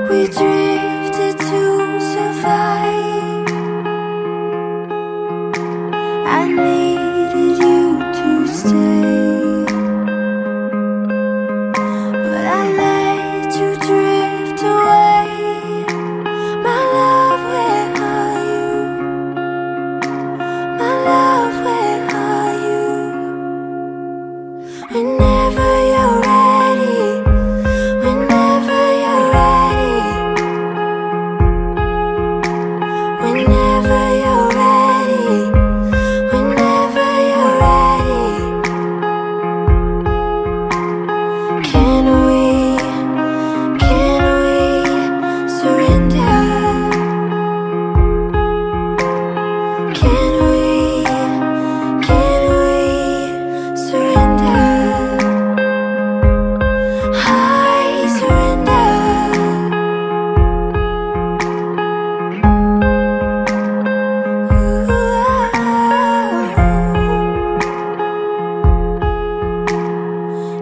We drifted to survive. I needed you to stay, but I let you drift away. My love, where are you? My love, where are you? Whenever you're ready, whenever you're ready, whenever you're ready, whenever you're ready. Can we surrender? Can we surrender? I surrender.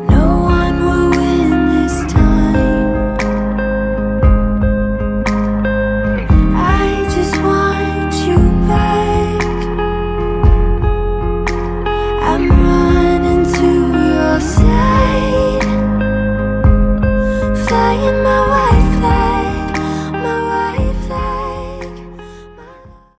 No one will win this time. I just want you back. I'm running to your side, flying my way.